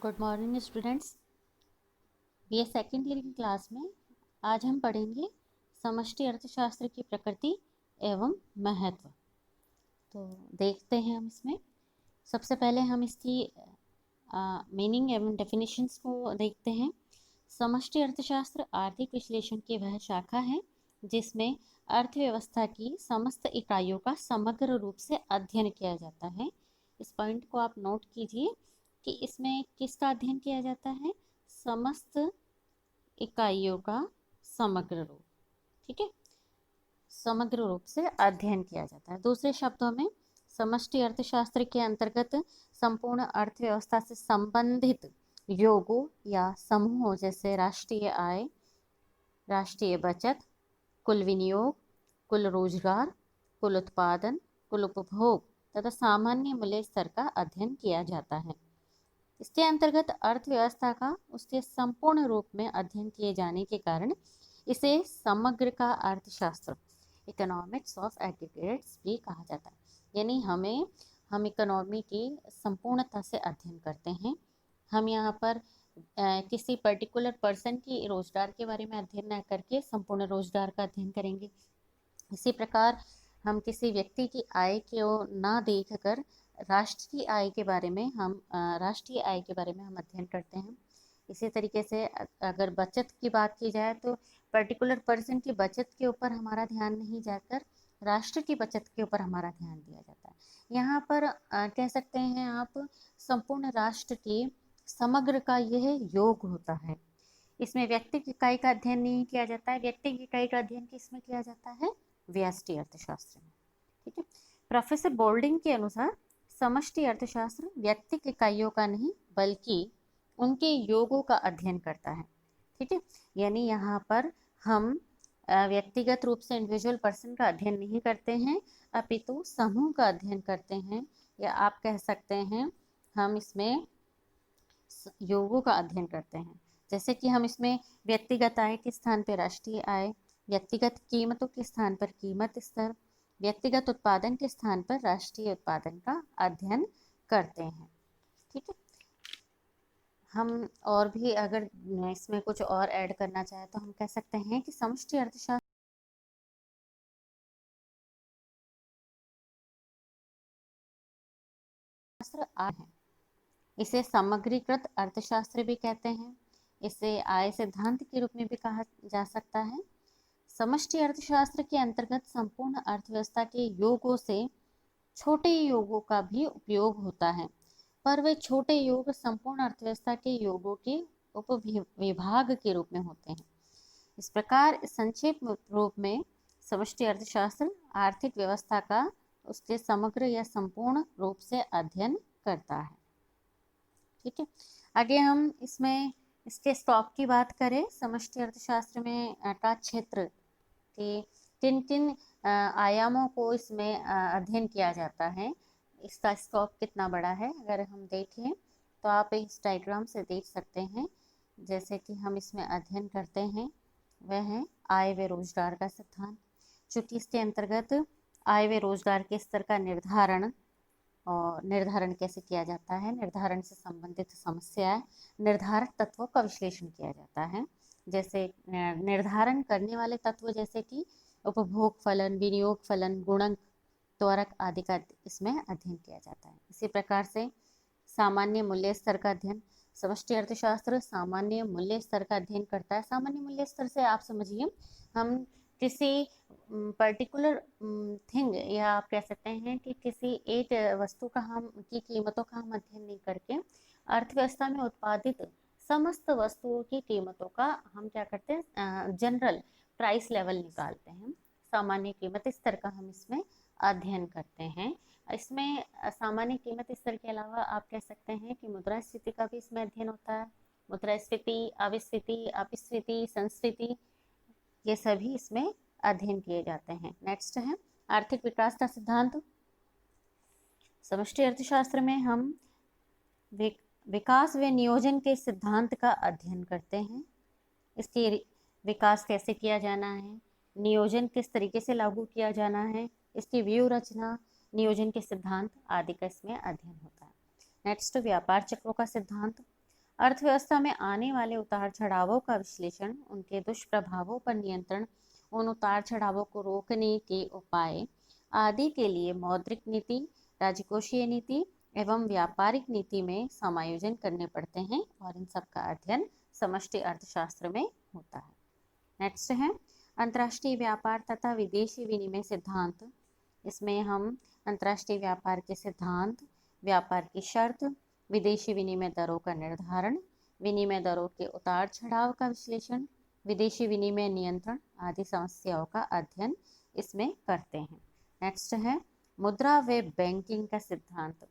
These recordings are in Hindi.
Good morning students. ये सेकेंड ईयर की क्लास में आज हम पढ़ेंगे समष्टि अर्थशास्त्र की प्रकृति एवं महत्व। तो देखते हैं हम इसमें सबसे पहले हम इसकी मीनिंग एवं डेफिनेशंस को देखते हैं। समष्टि अर्थशास्त्र आर्थिक विश्लेषण की वह शाखा है जिसमें अर्थव्यवस्था की समस्त इकाइयों का समग्र रूप से अध्ययन किया जाता है। इस पॉइंट को आप नोट कीजिए कि इसमें किसका अध्ययन किया जाता है? समस्त इकाइयों का समग्र रूप, ठीक है, समग्र रूप से अध्ययन किया जाता है। दूसरे शब्दों में समष्टि अर्थशास्त्र के अंतर्गत संपूर्ण अर्थव्यवस्था से संबंधित योगों या समूहों जैसे राष्ट्रीय आय, राष्ट्रीय बचत, कुल विनियोग, कुल रोजगार, कुल उत्पादन, कुल उपभोग तथा सामान्य मूल्य स्तर का अध्ययन किया जाता है। इसके अंतर्गत अर्थव्यवस्था का उसके संपूर्ण रूप में अध्ययन किए जाने के कारण इसे समग्र का अर्थशास्त्र, इकोनॉमिक्स ऑफ एग्रीगेट्स भी कहा जाता है। यानी हम इकोनॉमी की संपूर्णता से अध्ययन करते हैं। हम यहाँ पर किसी पर्टिकुलर पर्सन की रोजगार के बारे में अध्ययन न करके संपूर्ण रोजगार का अध्ययन करेंगे। इसी प्रकार हम किसी व्यक्ति की आय को ना देखकर राष्ट्रीय आय के बारे में हम अध्ययन करते हैं। इसी तरीके से अगर बचत की बात की जाए तो पर्टिकुलर पर्सन की बचत के ऊपर हमारा ध्यान नहीं जाकर राष्ट्र की बचत के ऊपर हमारा ध्यान दिया जाता है। यहाँ पर कह सकते हैं आप संपूर्ण राष्ट्र के समग्र का यह योग होता है। इसमें व्यक्ति की इकाई का अध्ययन नहीं किया जाता है। व्यक्ति की इकाई का अध्ययन किसमें किया जाता है? व्यष्टि अर्थशास्त्र में, ठीक है। प्रोफेसर बोल्डिंग के अनुसार समष्टि अर्थशास्त्र व्यक्ति की इकाइयों का नहीं बल्कि उनके योगों का अध्ययन करता है, ठीक है। यानी यहाँ पर हम व्यक्तिगत रूप से इंडिविजुअल पर्सन का अध्ययन नहीं करते हैं अपितु समूह का अध्ययन करते हैं, या आप कह सकते हैं हम इसमें योगों का अध्ययन करते हैं। जैसे कि हम इसमें व्यक्तिगत आय के स्थान पर राष्ट्रीय आय, व्यक्तिगत कीमतों के स्थान पर कीमत स्तर, व्यक्तिगत उत्पादन के स्थान पर राष्ट्रीय उत्पादन का अध्ययन करते हैं, ठीक है। हम और भी अगर इसमें कुछ और ऐड करना चाहे तो हम कह सकते हैं कि समष्टि अर्थशास्त्र आय है। इसे सामग्रीकृत अर्थशास्त्र भी कहते हैं। इसे आय सिद्धांत के रूप में भी कहा जा सकता है। समष्टि अर्थशास्त्र के अंतर्गत संपूर्ण अर्थव्यवस्था के योगों से छोटे योगों का भी उपयोग होता है, पर वे छोटे योग संपूर्ण अर्थव्यवस्था के योगों के उपविभाग के रूप में होते हैं। इस प्रकार संक्षेप रूप में समष्टि अर्थशास्त्र आर्थिक व्यवस्था का उसके समग्र या संपूर्ण रूप से अध्ययन करता है, ठीक है। आगे हम इसमें इसके स्टॉक की बात करें। समष्टि अर्थशास्त्र में का क्षेत्र के किन किन आयामों को इसमें अध्ययन किया जाता है, इसका स्कोप कितना बड़ा है, अगर हम देखें तो आप इस डायग्राम से देख सकते हैं। जैसे कि हम इसमें अध्ययन करते हैं वह है आय व रोजगार का सिद्धांत, चूँकि इसके अंतर्गत आय व रोजगार के स्तर का निर्धारण कैसे किया जाता है, निर्धारण से संबंधित समस्याएं, निर्धारक तत्वों का विश्लेषण किया जाता है। जैसे निर्धारण करने वाले तत्व जैसे कि उपभोग फलन, विनियोग फलन, गुणक, त्वरक आदि का इसमें अध्ययन किया जाता है। इसी प्रकार से सामान्य मूल्य स्तर का अध्ययन, समष्टि अर्थशास्त्र सामान्य मूल्य स्तर का अध्ययन करता है। सामान्य मूल्य स्तर से आप समझिए हम किसी पर्टिकुलर थिंग, या आप कह सकते हैं कि किसी एक वस्तु का की कीमतों का हम अध्ययन नहीं करके अर्थव्यवस्था में उत्पादित समस्त वस्तुओं की कीमतों का हम क्या करते हैं, जनरल प्राइस लेवल निकालते हैं। सामान्य कीमत स्तर का हम इसमें अध्ययन करते हैं। इसमें सामान्य कीमत स्तर के अलावा आप कह सकते हैं कि मुद्रास्फीति का भी इसमें अध्ययन होता है। मुद्रास्फीति, अविस्फीति, अपस्फीति, संस्फीति, ये सभी इसमें अध्ययन किए जाते हैं। नेक्स्ट है आर्थिक विकास का सिद्धांत। समष्टि अर्थशास्त्र में हम विकास व नियोजन के सिद्धांत का अध्ययन करते हैं। इसके विकास कैसे किया जाना है, नियोजन किस तरीके से लागू किया जाना है, इसकी व्यू रचना, नियोजन के सिद्धांत आदि का इसमें अध्ययन होता है। नेक्स्ट व्यापार चक्रों का सिद्धांत। अर्थव्यवस्था में आने वाले उतार चढ़ावों का विश्लेषण, उनके दुष्प्रभावों पर नियंत्रण, उन उतार चढ़ावों को रोकने के उपाय आदि के लिए मौद्रिक नीति, राजकोषीय नीति एवं व्यापारिक नीति में समायोजन करने पड़ते हैं और इन सब का अध्ययन समष्टि अर्थशास्त्र में होता है। नेक्स्ट है अंतर्राष्ट्रीय व्यापार तथा विदेशी विनिमय सिद्धांत। इसमें हम अंतर्राष्ट्रीय व्यापार के सिद्धांत, व्यापार की शर्त, विदेशी विनिमय दरों का निर्धारण, विनिमय दरों के उतार चढ़ाव का विश्लेषण, विदेशी विनिमय नियंत्रण आदि समस्याओं का अध्ययन इसमें करते हैं। नेक्स्ट है मुद्रा व बैंकिंग का सिद्धांत।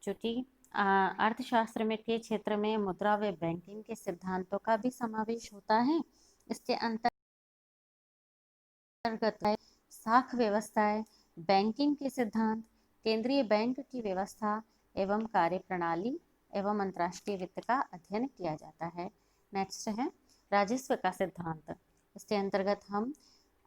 चूंकि अर्थशास्त्र में के क्षेत्र में मुद्रा व बैंकिंग के सिद्धांतों का भी समावेश होता है। इसके अंतर्गत है साख व्यवस्थाएं, बैंकिंग के सिद्धांत, केंद्रीय बैंक की व्यवस्था एवं कार्यप्रणाली एवं अंतर्राष्ट्रीय वित्त का अध्ययन किया जाता है। नेक्स्ट है राजस्व का सिद्धांत। इसके अंतर्गत हम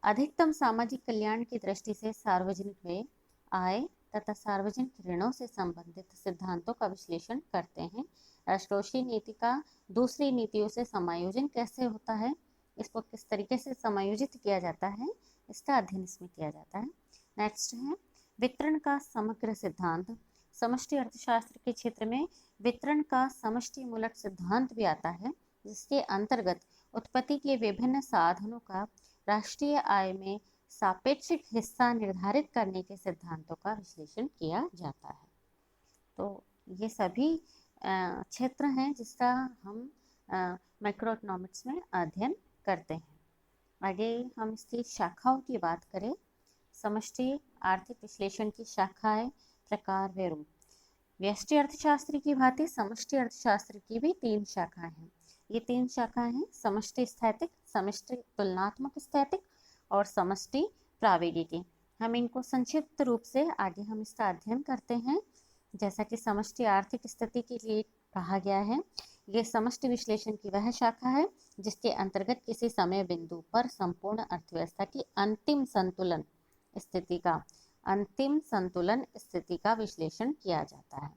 अधिकतम सामाजिक कल्याण की दृष्टि से सार्वजनिक व्यय, आय तथा सार्वजनिक ऋणों से संबंधित सिद्धांतों का विश्लेषण करते हैं। राष्ट्रोषीय नीति का दूसरी नीतियों से समायोजन कैसे होता है, इसको किस तरीके से समायोजित किया जाता है, इसका अध्ययन इसमें किया जाता है। नेक्स्ट है वितरण का समग्र सिद्धांत। समष्टि अर्थशास्त्र के क्षेत्र में वितरण का समष्टि मूलक सिद्धांत भी आता है, जिसके अंतर्गत उत्पत्ति के विभिन्न साधनों का राष्ट्रीय आय में सापेक्षिक हिस्सा निर्धारित करने के सिद्धांतों का विश्लेषण किया जाता है। तो ये सभी क्षेत्र हैं जिसका हम माइक्रो इकोनॉमिक्स में अध्ययन करते हैं। आगे हम इसकी शाखाओं की बात करें। समष्टि आर्थिक विश्लेषण की शाखाएं, प्रकार व रूप। व्यष्टि अर्थशास्त्र की भांति समष्टि अर्थशास्त्र की भी 3 शाखाएं हैं। ये 3 शाखाएं हैं समष्टि स्थैतिक, समष्टि तुलनात्मक स्थैतिक और समष्टि प्रावैधिकी। हम इनको संक्षिप्त रूप से आगे हम इसका अध्ययन करते हैं। जैसा कि समष्टि आर्थिक स्थिति के लिए कहा गया है, ये समष्टि विश्लेषण की वह शाखा है जिसके अंतर्गत किसी समय बिंदु पर संपूर्ण अर्थव्यवस्था की अंतिम संतुलन स्थिति का विश्लेषण किया जाता है।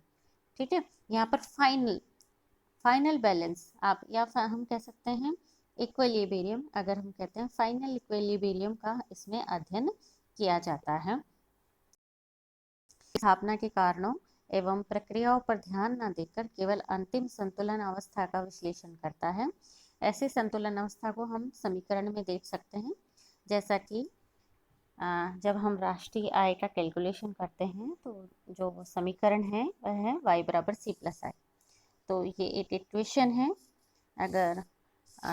ठीक है, यहाँ पर फाइनल बैलेंस आप या हम कह सकते हैं इक्विलिब्रियम, अगर हम कहते हैं फाइनल इक्विलिब्रियम का इसमें अध्ययन किया जाता है। स्थापना के कारणों एवं प्रक्रियाओं पर ध्यान न देकर केवल अंतिम संतुलन अवस्था का विश्लेषण करता है। ऐसे संतुलन अवस्था को हम समीकरण में देख सकते हैं, जैसा कि जब हम राष्ट्रीय आय का कैलकुलेशन करते हैं तो जो समीकरण है वह है y बराबर c+i। तो ये एक इक्वेशन है। अगर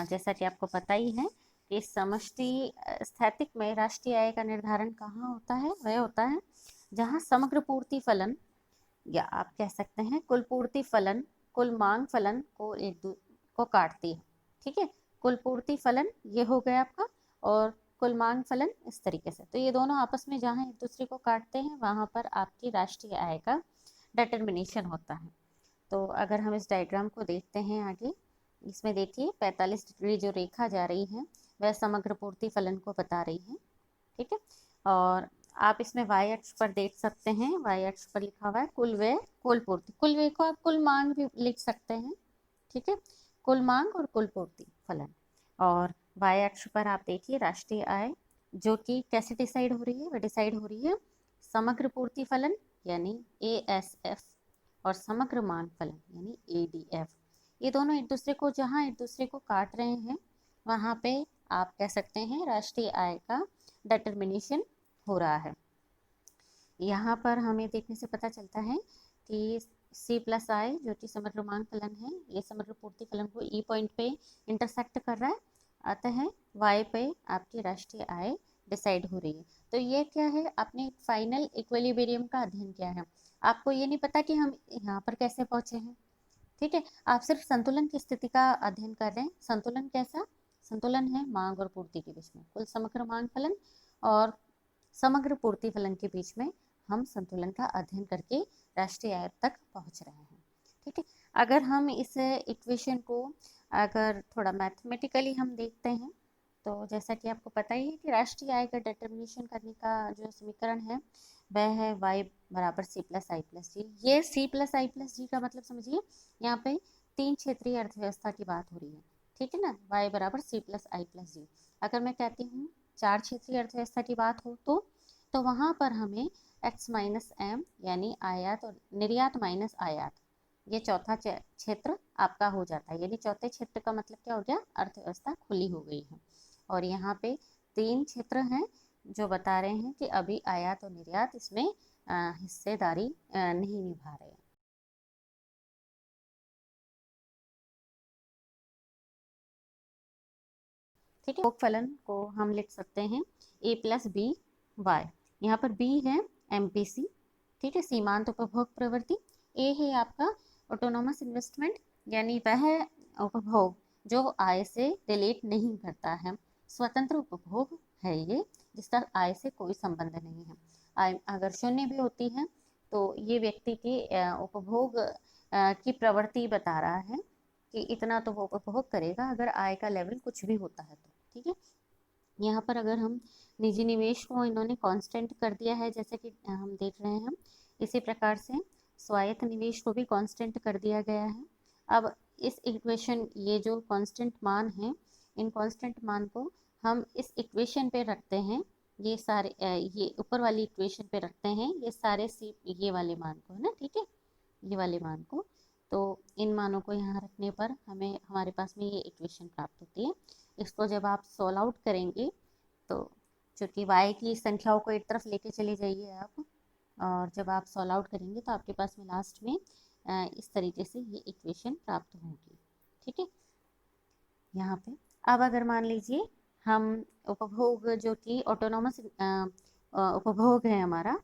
जैसा कि आपको पता ही है कि समष्टि स्थैतिक में राष्ट्रीय आय का निर्धारण कहाँ होता है, वह होता है जहाँ समग्र पूर्ति फलन, या आप कह सकते हैं कुल पूर्ति फलन कुल मांग फलन को काटती है। ठीक है, कुल पूर्ति फलन ये हो गया आपका और कुल मांग फलन इस तरीके से। तो ये दोनों आपस में जहाँ एक दूसरे को काटते हैं वहाँ पर आपकी राष्ट्रीय आय का डिटर्मिनेशन होता है। तो अगर हम इस डायग्राम को देखते हैं आगे, इसमें देखिए 45 डिग्री जो रेखा जा रही है वह समग्र पूर्ति फलन को बता रही है। ठीक है, और आप इसमें y अक्ष पर देख सकते हैं, y अक्ष पर लिखा हुआ है कुल व्यय कुल पूर्ति। कुल व्यय को आप कुल मांग भी लिख सकते हैं। ठीक है, कुल मांग और कुल पूर्ति फलन। और y अक्ष पर आप देखिए राष्ट्रीय आय, जो कि कैसे डिसाइड हो रही है, वह डिसाइड हो रही है समग्र पूर्ति फलन यानी ASF और समग्र मांग फलन यानी ADF। ये दोनों एक दूसरे को जहाँ एक दूसरे को काट रहे हैं वहाँ पे आप कह सकते हैं राष्ट्रीय आय का डिटर्मिनेशन हो रहा है। यहाँ पर हमें देखने से पता चलता है कि C+i जो कि समग्र मांग फलन है, ये समग्र पूर्ति फलन को E पॉइंट पे इंटरसेक्ट कर रहा है, अतः Y पे आपकी राष्ट्रीय आय डिसाइड हो रही है। तो ये क्या है, आपने फाइनल इक्विलिब्रियम का अध्ययन किया है, आपको ये नहीं पता कि हम यहाँ पर कैसे पहुँचे हैं। ठीक है, आप सिर्फ संतुलन की स्थिति का अध्ययन कर रहे हैं। संतुलन कैसा, संतुलन है मांग और पूर्ति के बीच में, कुल समग्र मांग फलन और समग्र पूर्ति फलन के बीच में हम संतुलन का अध्ययन करके राष्ट्रीय आय तक पहुंच रहे हैं। ठीक है, अगर हम इस इक्वेशन को अगर थोड़ा मैथमेटिकली हम देखते हैं तो जैसा कि आपको पता ही है कि राष्ट्रीय आय का डिटर्मिनेशन करने का जो समीकरण है वह है y बराबर c+i+g। ये c+i+g का मतलब समझिए, यहाँ पे तीन क्षेत्रीय अर्थव्यवस्था की बात हो रही है, ठीक है ना, y बराबर c प्लस आई प्लस डी। अगर मैं कहती हूँ चार क्षेत्रीय अर्थव्यवस्था की बात हो तो वहाँ पर हमें x माइनस एम यानी आयात और निर्यात माइनस आयात, ये चौथा क्षेत्र आपका हो जाता है। यानी चौथे क्षेत्र का मतलब क्या हो गया, अर्थव्यवस्था खुली हो गई है। और यहाँ पे तीन क्षेत्र हैं जो बता रहे हैं कि अभी आयात और निर्यात इसमें हिस्सेदारी नहीं निभा रहे हैं। ठीक है, फलन को हम लिख सकते हैं a प्लस बी वाई। यहाँ पर b है MPC, ठीक है, सीमांत उपभोग प्रवृत्ति। a है आपका ऑटोनोमस इन्वेस्टमेंट, यानी वह उपभोग जो आय से रिलेट नहीं करता है, स्वतंत्र उपभोग है ये, जिसका आय से कोई संबंध नहीं है। आय अगर शून्य भी होती है तो ये व्यक्ति की उपभोग की प्रवृत्ति बता रहा है कि इतना तो वो उपभोग करेगा अगर आय का लेवल कुछ भी होता है तो। ठीक है, यहाँ पर अगर हम निजी निवेश को इन्होंने कांस्टेंट कर दिया है, जैसे कि हम देख रहे हैं, इसी प्रकार से स्वायत्त निवेश को भी कांस्टेंट कर दिया गया है। अब इस इक्वेशन, ये जो कांस्टेंट मान है, इन कांस्टेंट मान को हम इस इक्वेशन पे रखते हैं, ये सारे ये ऊपर वाली इक्वेशन पे रखते हैं ये सारे सी, ये वाले मान को, है ना, ठीक है, ये वाले मान को। तो इन मानों को यहाँ रखने पर हमें हमारे पास में ये इक्वेशन प्राप्त होती है। इसको जब आप सॉल्व आउट करेंगे तो चूँकि y की संख्याओं को एक तरफ लेके चले जाइए आप, और जब आप सॉल्व आउट करेंगे तो आपके पास में लास्ट में इस तरीके से ये इक्वेशन प्राप्त होगी। ठीक है, यहाँ पे अब अगर मान लीजिए हम उपभोग जो कि ऑटोनोमस उपभोग है हमारा,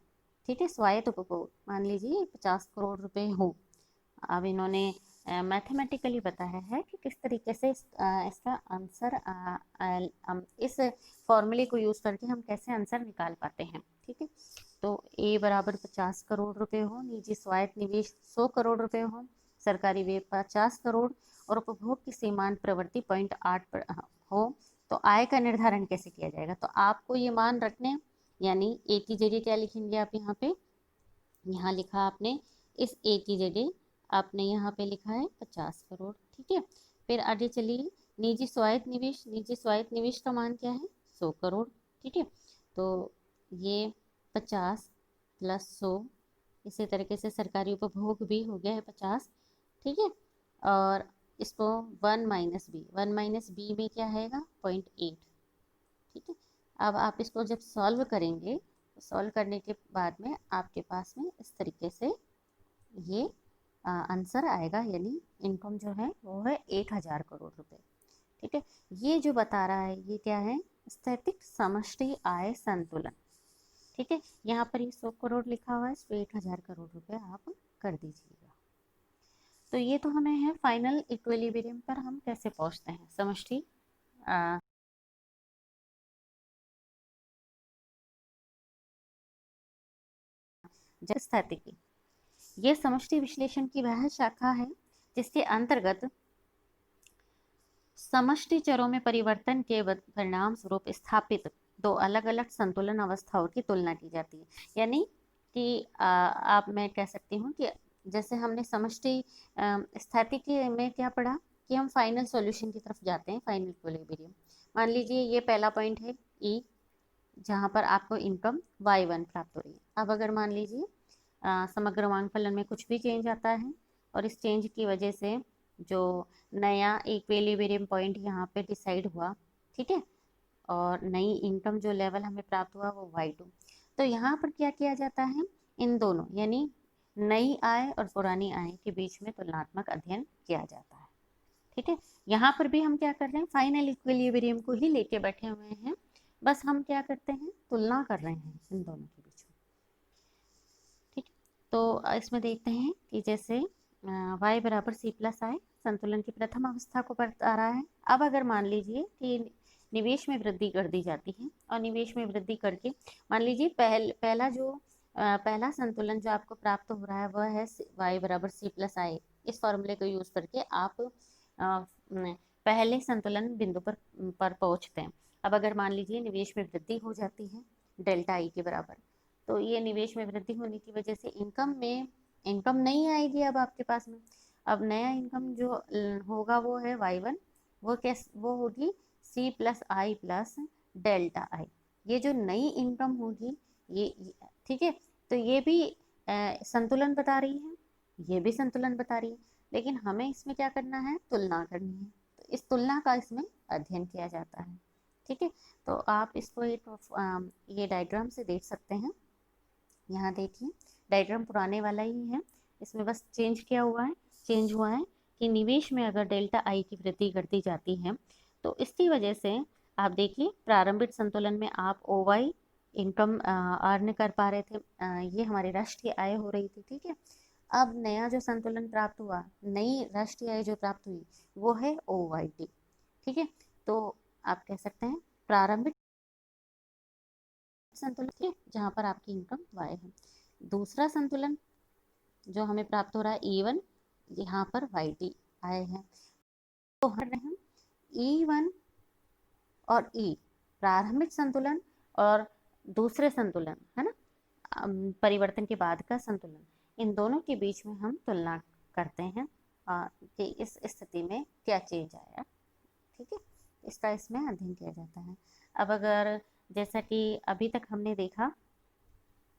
ठीक है, स्वायत्त उपभोग, मान लीजिए 50 करोड़ रुपए हो। अब इन्होंने मैथमेटिकली बताया है कि किस तरीके से इसका आंसर इस फॉर्मूले को यूज़ करके हम कैसे आंसर निकाल पाते हैं। ठीक है, तो A बराबर 50 करोड़ रुपए हो, निजी स्वायत्त निवेश 100 करोड़ रुपए हो, सरकारी व्यय 50 करोड़ और उपभोग की सीमांत प्रवृत्ति 0.8 हो, तो आय का निर्धारण कैसे किया जाएगा। तो आपको ये मान रखने, यानी A की जगह क्या लिखेंगे आप, यहाँ पे, यहाँ लिखा आपने इस A की जगह आपने यहाँ पे लिखा है 50 करोड़। ठीक है, फिर आगे चलिए, निजी स्वायत्त निवेश, निजी स्वायत्त निवेश का मान क्या है, 100 करोड़। ठीक है, तो ये 50 प्लस 100, इसी तरीके से सरकारी उपभोग भी हो गया है 50। ठीक है, और इसको 1 माइनस बी में क्या आएगा, 0.8। ठीक है, अब आप इसको जब सॉल्व करेंगे तो सॉल्व करने के बाद में आपके पास में इस तरीके से ये आंसर आएगा, यानी इनकम जो है वो है 1000 करोड़ रुपए। ठीक है, ये जो बता रहा है ये क्या है, स्थैतिक समष्टि आय संतुलन। ठीक है, यहाँ पर ये 100 करोड़ लिखा हुआ है, इसको 1000 करोड़ रुपए आप कर दीजिएगा। तो ये तो हमें है फाइनल इक्विलिब्रियम पर हम कैसे पहुँचते हैं, समष्टि स्थैतिकी, ये समष्टि विश्लेषण की वह शाखा है जिसके अंतर्गत समष्टि चरों में परिवर्तन के परिणाम स्वरूप स्थापित दो अलग अलग संतुलन अवस्थाओं की तुलना की जाती है। यानी कि आप मैं कह सकती हूँ कि जैसे हमने समष्टि स्थैतिकी में क्या पढ़ा कि हम फाइनल सॉल्यूशन की तरफ जाते हैं, फाइनल इक्विलिब्रियम। मान लीजिए ये पहला पॉइंट है E, जहाँ पर आपको इनकम y1 प्राप्त हो रही है। अब अगर मान लीजिए समग्र मांग फलन में कुछ भी चेंज आता है और इस चेंज की वजह से जो नया इक्विलिब्रियम पॉइंट यहाँ पे डिसाइड हुआ, ठीक है, और नई इनकम जो लेवल हमें प्राप्त हुआ वो y2, तो यहाँ पर क्या किया जाता है, इन दोनों यानी नई आय और पुरानी आय के बीच में तुलनात्मक अध्ययन किया जाता है। ठीक है, यहाँ पर भी हम क्या कर रहे हैं, फाइनल इक्विलिब्रियम को ही लेके बैठे हुए हैं, बस हम क्या करते हैं, तुलना कर रहे हैं इन दोनों के बीच में। ठीक, तो इसमें देखते हैं कि जैसे y बराबर c प्लस आई संतुलन की प्रथम अवस्था को बता रहा है। अब अगर मान लीजिए कि निवेश में वृद्धि कर दी जाती है और निवेश में वृद्धि करके मान लीजिए पहला संतुलन जो आपको प्राप्त हो रहा है वह है y बराबर c प्लस आई। इस फॉर्मूले को यूज करके आप पहले संतुलन बिंदु पर पहुंचते हैं। अब अगर मान लीजिए निवेश में वृद्धि हो जाती है डेल्टा ई के बराबर, तो ये निवेश में वृद्धि होने की वजह से इनकम नहीं आएगी अब आपके पास में। अब नया इनकम जो होगा वो है y1, वो होगी c प्लस आई प्लस डेल्टा आई। ये जो नई इनकम होगी ठीक है, तो ये भी संतुलन बता रही है, ये भी संतुलन बता रही है, लेकिन हमें इसमें क्या करना है, तुलना करनी है। तो इस तुलना का इसमें अध्ययन किया जाता है। ठीक है, तो आप इसको ये डायग्राम से देख सकते हैं। यहाँ देखिए डायग्राम पुराने वाला ही है, इसमें बस चेंज हुआ है कि निवेश में अगर डेल्टा आई की वृद्धि करती जाती है तो इसकी वजह से आप देखिए प्रारंभिक संतुलन में आप ओ वाई इनकम अर्न कर पा रहे थे, ये हमारी राष्ट्रीय आय हो रही थी। ठीक है, अब नया जो संतुलन प्राप्त हुआ, नई राष्ट्रीय आय जो प्राप्त हुई वो है ओ वाई टी। ठीक है, तो आप कह सकते हैं प्रारंभिक संतुलन है जहाँ पर आपकी इनकम y है। दूसरा संतुलन जो हमें प्राप्त हो रहा है E1, यहाँ पर YT आए हैं। तो हम E1 और E प्रारंभिक संतुलन और दूसरे संतुलन है ना, परिवर्तन के बाद का संतुलन, इन दोनों के बीच में हम तुलना करते हैं कि इस स्थिति में क्या चेंज आया। ठीक है, इसका इसमें अध्ययन किया जाता है। अब अगर जैसा कि अभी तक हमने देखा,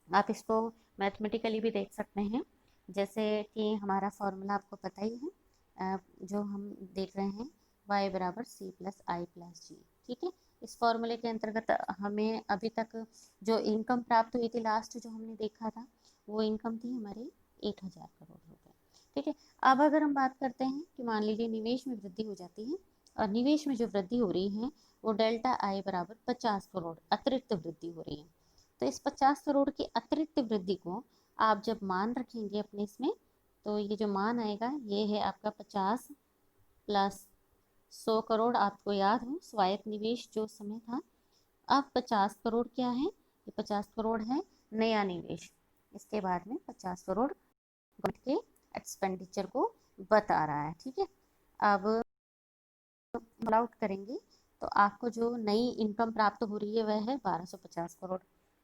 आप इसको मैथमेटिकली भी देख सकते हैं, जैसे कि हमारा फॉर्मूला आपको पता ही है, जो हम देख रहे हैं y बराबर सी प्लस आई प्लस जी। ठीक है, इस फॉर्मूले के अंतर्गत हमें अभी तक जो इनकम प्राप्त हुई थी, लास्ट जो हमने देखा था वो इनकम थी हमारी 1000 करोड़ रुपए। ठीक है, अब अगर हम बात करते हैं कि मान लीजिए निवेश में वृद्धि हो जाती है, और निवेश में जो वृद्धि हो रही है वो डेल्टा आई बराबर 50 करोड़ अतिरिक्त वृद्धि हो रही है। तो इस 50 करोड़ की अतिरिक्त वृद्धि को आप जब मान रखेंगे अपने इसमें, तो ये जो मान आएगा ये है आपका 50 प्लस 100 करोड़। आपको याद हो स्वायत्त निवेश जो समय था, अब 50 करोड़ क्या है, ये 50 करोड़ है नया निवेश। इसके बाद में 50 करोड़ गवर्नमेंट के एक्सपेंडिचर को बता रहा है। ठीक है, अब आउट करेंगे तो आपको जो नई इनकम प्राप्त हो रही है वह है 1250 करोड़।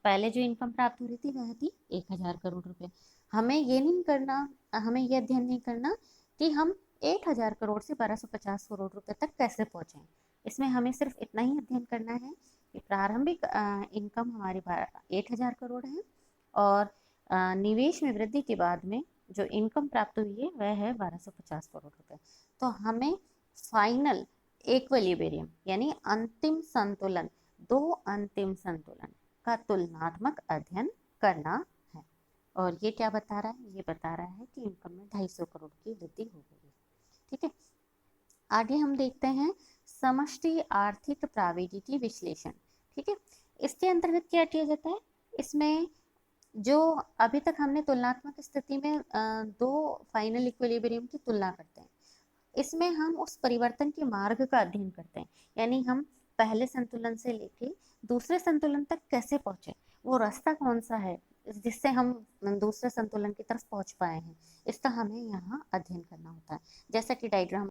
पहले जो इनकम प्राप्त हो रही थी वह थी 1000 करोड़ रुपए। हमें ये नहीं करना, हमें ये अध्ययन नहीं करना कि हम 1000 करोड़ से 1250 करोड़ रुपए तक कैसे पहुंचे। इसमें हमें सिर्फ इतना ही अध्ययन करना है कि प्रारंभिक इनकम हमारी 1000 करोड़ है, और निवेश में वृद्धि के बाद में जो इनकम प्राप्त हुई है वह है 1250 करोड़ रुपए। तो हमें फाइनल इक्विलिब्रियम यानी अंतिम संतुलन, दो अंतिम संतुलन का तुलनात्मक अध्ययन करना है। और ये क्या बता रहा है, ये बता रहा है कि इनकम में 250 करोड़ की वृद्धि हो गई है। ठीक है, आगे हम देखते हैं समष्टि आर्थिक प्राविधिकी विश्लेषण। ठीक है, इसके अंतर्गत क्या किया जाता है, इसमें जो अभी तक हमने तुलनात्मक स्थिति में दो फाइनल इक्विलिब्रियम की तुलना करते हैं, इसमें हम उस परिवर्तन के मार्ग का अध्ययन करते हैं, यानी हम पहले संतुलन से लेके दूसरे संतुलन तक कैसे पहुंचे, वो रास्ता कौन सा है जिससे हम दूसरे संतुलन की तरफ पहुंच पाए हैं, इसका हमें यहाँ अध्ययन करना होता है। जैसा कि डायग्राम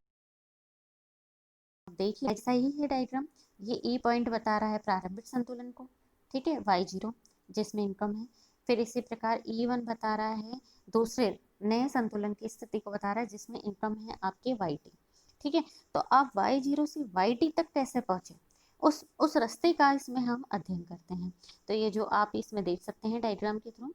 देखिए ऐसा ही है डायग्राम, ये ई पॉइंट बता रहा है प्रारंभिक संतुलन को, ठीक है, y0 जिसमें इनकम है। फिर इसी प्रकार E1 बता रहा है दूसरे नए संतुलन की स्थिति को बता रहा है जिसमें इनकम है आपके YT। ठीक है, तो आप Y0 से YT तक कैसे पहुंचे, उस रास्ते का इसमें हम अध्ययन करते हैं। तो ये जो आप इसमें देख सकते हैं डायग्राम के थ्रू,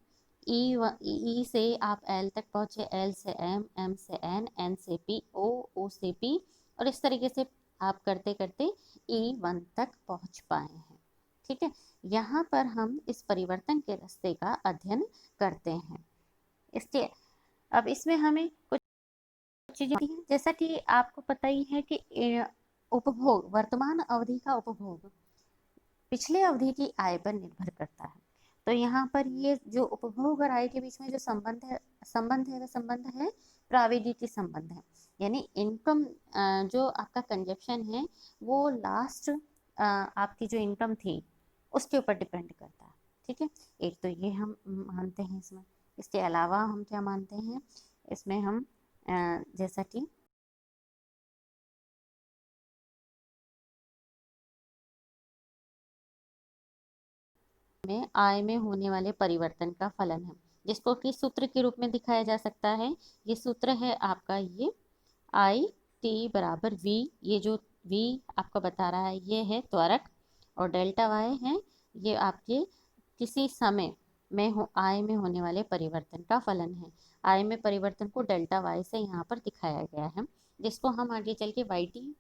ई से आप एल तक पहुंचे, एल से एम, एम से एन, एन से पी, ओ से पी, और इस तरीके से आप करते करते E1 तक पहुंच पाए हैं। ठीक है, यहाँ पर हम इस परिवर्तन के रास्ते का अध्ययन करते हैं। इसके अब इसमें हमें कुछ चीजें हैं, जैसा कि आपको पता ही है कि उपभोग, वर्तमान अवधि का उपभोग पिछले अवधि की आय पर निर्भर करता है। तो यहाँ पर ये जो उपभोग और आय के बीच में जो वह संबंध है प्राविधिकी संबंध है, यानी इनकम जो आपका कंजप्शन है वो लास्ट आपकी जो इनकम थी उसके ऊपर डिपेंड करता है। ठीक है, एक तो ये हम मानते हैं इसमें। इसके अलावा हम क्या मानते हैं, इसमें हम जैसा कि में आय में होने वाले परिवर्तन का फलन है। जिसको कि सूत्र के रूप में दिखाया जा सकता है। ये सूत्र है आपका ये आई टी बराबर वी, ये जो वी आपका बता रहा है ये है त्वरक, और डेल्टा वाई है ये आपके किसी समय में हो आई में होने वाले परिवर्तन का फलन है। आई में परिवर्तन को डेल्टा वाई से यहाँ पर दिखाया गया है, जिसको हम आगे चल के वाई टी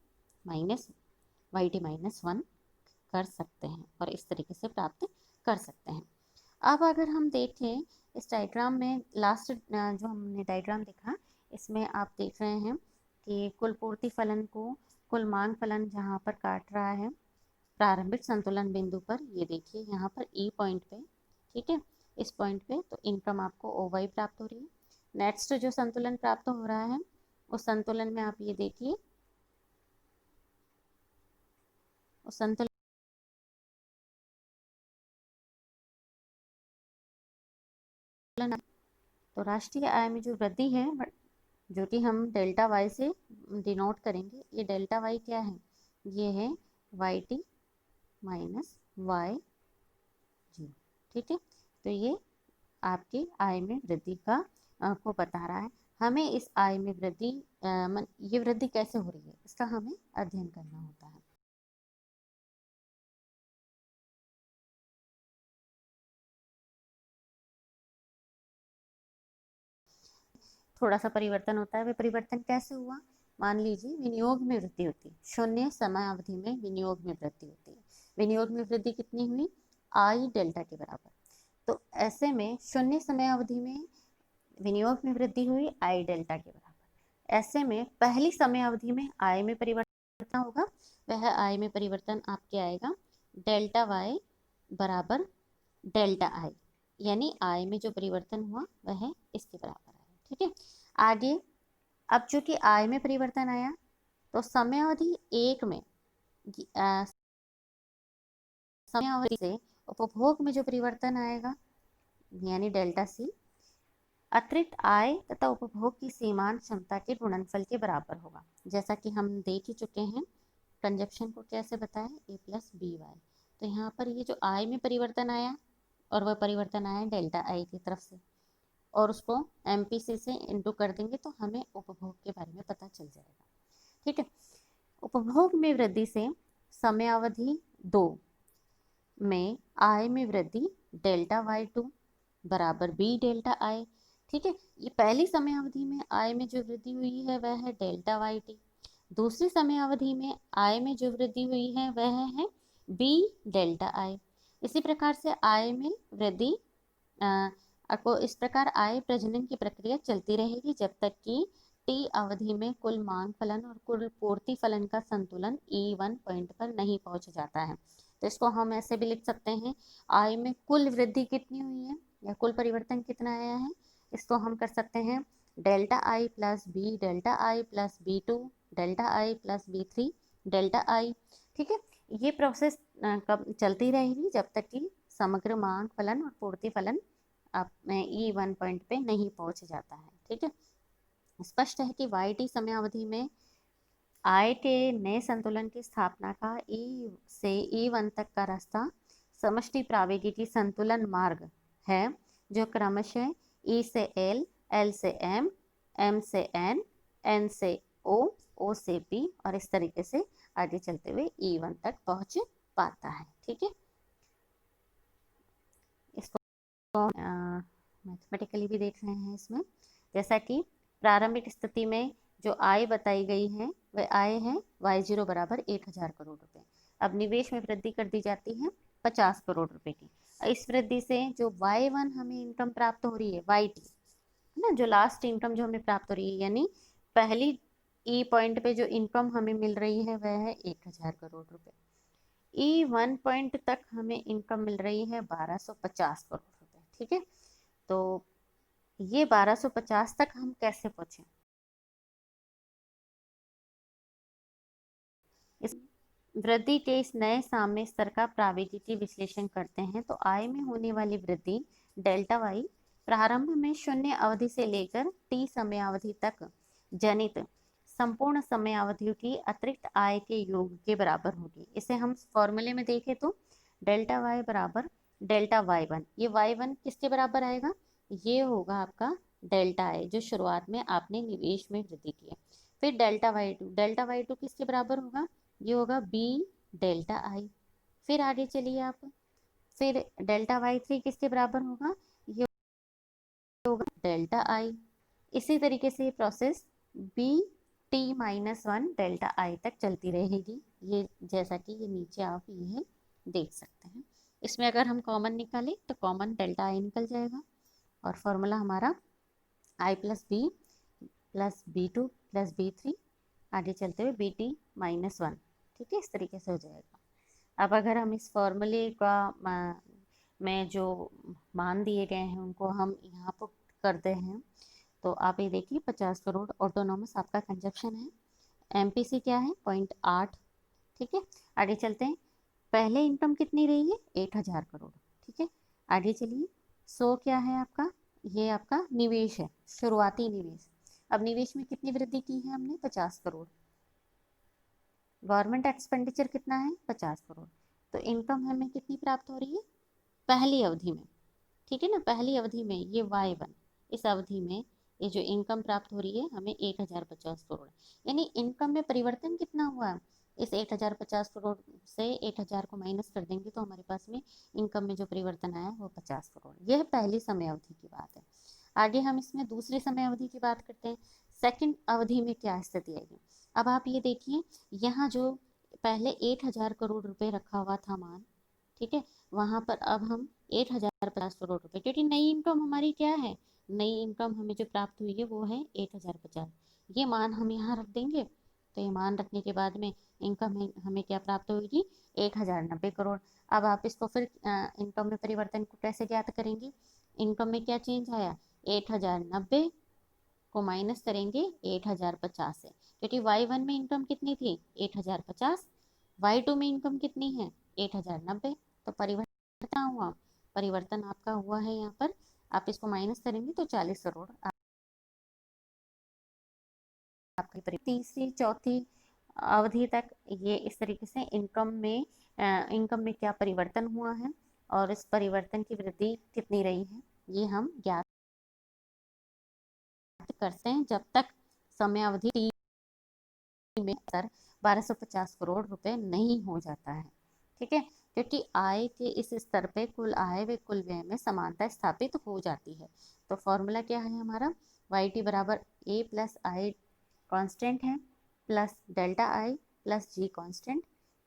माइनस वन कर सकते हैं और इस तरीके से प्राप्त कर सकते हैं। अब अगर हम देखें इस डायग्राम में, लास्ट जो हमने डायग्राम देखा इसमें आप देख रहे हैं कि कुल पूर्ति फलन को कुल मांग फलन जहाँ पर काट रहा है प्रारंभिक संतुलन बिंदु पर, ये देखिए यहाँ पर ई पॉइंट पे, ठीक है, इस पॉइंट पे तो इनकम आपको ओ वाई प्राप्त हो रही है। नेक्स्ट जो संतुलन प्राप्त हो रहा है उस संतुलन में आप ये देखिए, उस संतुलन तो राष्ट्रीय आय में जो वृद्धि है जो कि हम डेल्टा वाई से डिनोट करेंगे, ये डेल्टा वाई क्या है, ये है वाई टी माइनस वाई जी, ठीक है। तो ये आपकी आय में वृद्धि का को बता रहा है। हमें इस आय में वृद्धि ये वृद्धि कैसे हो रही है इसका हमें अध्ययन करना होता है। थोड़ा सा परिवर्तन होता है, वह परिवर्तन कैसे हुआ, मान लीजिए विनियोग में वृद्धि होती है, शून्य समय अवधि में विनियोग में वृद्धि होती है। विनियोग में वृद्धि कितनी हुई, आई डेल्टा के बराबर। तो ऐसे में शून्य समय अवधि में विनियोग में वृद्धि हुई आई डेल्टा के बराबर। ऐसे में पहली समय अवधि में आय में परिवर्तन होगा, वह आय में परिवर्तन आपके आएगा डेल्टा वाई बराबर डेल्टा आई, यानी आय में जो परिवर्तन हुआ वह इसके बराबर है, ठीक है। आगे अब चूंकि आय में परिवर्तन आया तो समय अवधि एक में समय अवधि से उपभोग में जो परिवर्तन आएगा यानी डेल्टा सी अतिरिक्त आय तथा उपभोग की सीमांत क्षमता के गुणनफल के बराबर होगा। जैसा कि हम देख ही चुके हैं कंजप्शन को कैसे बताया, ए प्लस बी वाई। तो यहाँ पर ये जो आय में परिवर्तन आया और वह परिवर्तन आया डेल्टा आई की तरफ से, और उसको एमपीसी से इंटू कर देंगे तो हमें उपभोग के बारे में पता चल जाएगा, ठीक है। उपभोग में वृद्धि से समय अवधि 2 में आय में वृद्धि डेल्टा वाई टू बराबर बी डेल्टा आई, ठीक है। ये पहली समय अवधि में आय में जो वृद्धि हुई है वह है डेल्टा वाई टी, दूसरी समय अवधि में आय में जो वृद्धि हुई है वह है बी डेल्टा आई। इसी प्रकार से आय में वृद्धि को इस प्रकार आय प्रजनन की प्रक्रिया चलती रहेगी जब तक कि टी अवधि में कुल मांग फलन और कुल पूर्ति फलन का संतुलन ई वन पॉइंट पर नहीं पहुंच जाता है। तो इसको हम ऐसे भी लिख सकते हैं, आय में कुल वृद्धि कितनी हुई है या कुल परिवर्तन कितना आया है, इसको हम कर सकते हैं delta I plus B delta I plus B two delta I plus B three delta I, ठीक है। ये प्रोसेस कब चलती रहेगी जब तक कि समग्र मांग फलन और पूर्ति फलन आप में ई वन पॉइंट पे नहीं पहुंच जाता है, ठीक है। स्पष्ट है कि वाई टी समय अवधि में आय के नए संतुलन की स्थापना का ई से ई वन तक का रास्ता समष्टि प्रावेगिकी संतुलन मार्ग है, जो क्रमशः ई से एल, एल से एम, एम से एन, एन से ओ, ओ से पी और इस तरीके से आगे चलते हुए ई वन तक पहुंच पाता है, ठीक है। इसको मैथमेटिकली भी देख रहे हैं इसमें, जैसा कि प्रारंभिक स्थिति में जो आय बताई गई है वह आय है y0 बराबर 1000 करोड़ रुपए। अब निवेश में वृद्धि कर दी जाती है 50 करोड़ रुपए की। इस वृद्धि से जो y1 हमें इनकम प्राप्त हो रही है yt है ना, जो लास्ट इनकम जो हमें प्राप्त हो रही है यानी पहली ई पॉइंट पे जो इनकम हमें मिल रही है वह है 1000 करोड़ रुपए। ई वन पॉइंट तक हमें इनकम मिल रही है 1250 करोड़ रुपए, ठीक है। तो ये 1250 तक हम कैसे पहुंचे, इस वृद्धि के इस नए साम्य स्तर का प्रावेगिकी विश्लेषण करते हैं तो आय में होने वाली वृद्धि डेल्टा वाई प्रारंभ में शून्य अवधि से लेकर टी समय अवधि तक जनित संपूर्ण समय अवधि की अतिरिक्त आय के योग के बराबर होगी। इसे हम फॉर्मूले में देखें तो डेल्टा वाई बराबर डेल्टा वाई वन, ये वाई वन किसके बराबर आएगा, ये होगा आपका डेल्टा आई, जो शुरुआत में आपने निवेश में वृद्धि की है। फिर डेल्टा वाई टू किसके बराबर होगा, ये होगा बी डेल्टा आई। फिर आगे चलिए आप, फिर डेल्टा वाई थ्री किसके बराबर होगा, ये होगा डेल्टा आई। इसी तरीके से ये process B T minus one delta I तक चलती रहेगी। ये जैसा कि ये नीचे आप ये देख सकते हैं। इसमें अगर हम कॉमन निकालें तो कॉमन डेल्टा आई निकल जाएगा, और फॉर्मूला हमारा I plus B two plus B three, आगे चलते हुए बी टी माइनस वन। ठीक है, इस तरीके से हो जाएगा। अब अगर हम इस फॉर्मूले का में जो मान दिए गए हैं उनको हम यहाँ पर करते हैं, तो आप ये देखिए 50 करोड़ ऑटोनॉमस आपका कंजप्शन है। एमपीसी क्या है, 0.8। ठीक है, आगे चलते हैं। पहले इनकम कितनी रही है, 8,000 करोड़। ठीक है, आगे चलिए। 100 क्या है आपका, ये आपका निवेश है, शुरुआती निवेश। अब निवेश में कितनी वृद्धि की है हमने, 50 करोड़। गवर्नमेंट एक्सपेंडिचर कितना है, 50 करोड़। तो इनकम हमें कितनी प्राप्त हो रही है पहली अवधि में। ठीक है ना, पहली अवधि में ये Y1, इस अवधि में ये जो इनकम प्राप्त हो रही है हमें 1,050 करोड़। यानी इनकम में परिवर्तन कितना हुआ है, इस 1,050 करोड़ से 1,000 को माइनस कर देंगे तो हमारे पास में इनकम में जो परिवर्तन आया वो 50 करोड़। यह पहली समय अवधि की बात है। आगे हम इसमें दूसरी समय अवधि की बात करते हैं। सेकंड अवधि में क्या स्थिति आएगी, अब आप ये देखिए, यहाँ जो पहले 1,000 करोड़ रुपए रखा हुआ था मान, ठीक है, वहां पर अब हम 1,050 करोड़ रुपए, क्योंकि नई इनकम हमारी क्या है, नई इनकम हमें जो प्राप्त हुई है वो है 1,050। ये मान हम यहाँ रख देंगे, तो ये मान रखने के बाद में इनकम हमें क्या प्राप्त होगी, 1,090 करोड़। अब आप इसको फिर इनकम में परिवर्तन को कैसे ज्ञात करेंगे, इनकम में क्या चेंज आया, 1,090 को माइनस करेंगे 1,050 से, क्योंकि Y1 में इनकम कितनी थी, 1,050। Y2 में इनकम कितनी है, 1,090। तो परिवर्तन हुआ, परिवर्तन आपका हुआ है यहाँ पर, आप इसको माइनस करेंगे तो 40 करोड़ आपकी तीसरी चौथी अवधि तक ये इस तरीके से इनकम में क्या परिवर्तन हुआ है और इस परिवर्तन की वृद्धि कितनी रही है, ये हम ज्ञात करते हैं जब तक समय अवधि में सर 1,250 करोड़ रुपए नहीं हो जाता है। ठीक है, क्योंकि आय के इस स्तर पे कुल आय व कुल व्यय में समानता स्थापित हो जाती है। तो फॉर्मूला क्या है हमारा, वाई टी बराबर ए प्लस आई कॉन्स्टेंट है, plus delta I plus G constant,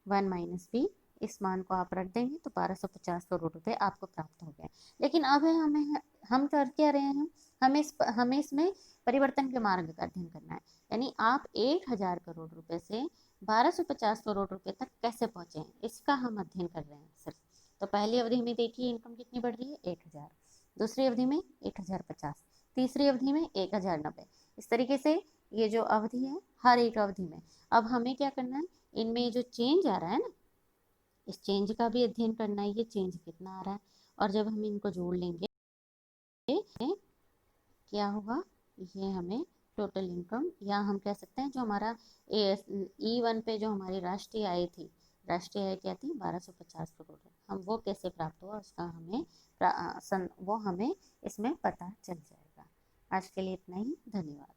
1 minus B. इस मान को आप रख देंगे तो 1,250 करोड़ रुपए आपको प्राप्त हो गए। लेकिन अब है हम कर क्या रहे हैं, हमें इसमें परिवर्तन के मार्ग का अध्ययन करना है। यानी आप 1,000 करोड़ रुपए से 1,250 करोड़ रुपए तक कैसे पहुंचे हैं, इसका हम अध्ययन कर रहे हैं सिर्फ। तो पहली अवधि में देखिए इनकम कितनी बढ़ रही है, 1,000। दूसरी अवधि में 1,050। तीसरी अवधि में 1,090। इस तरीके से ये जो अवधि है, हर एक अवधि में अब हमें क्या करना है, इनमें जो चेंज आ रहा है ना, इस चेंज का भी अध्ययन करना है, ये चेंज कितना आ रहा है। और जब हम इनको जोड़ लेंगे क्या होगा, ये हमें टोटल इनकम, या हम कह सकते हैं जो हमारा E1 पे जो हमारी राष्ट्रीय आय थी, राष्ट्रीय आय क्या थी, 1,250 करोड़, हम वो कैसे प्राप्त हुआ उसका वो हमें इसमें पता चल जाएगा। आज के लिए इतना ही, धन्यवाद।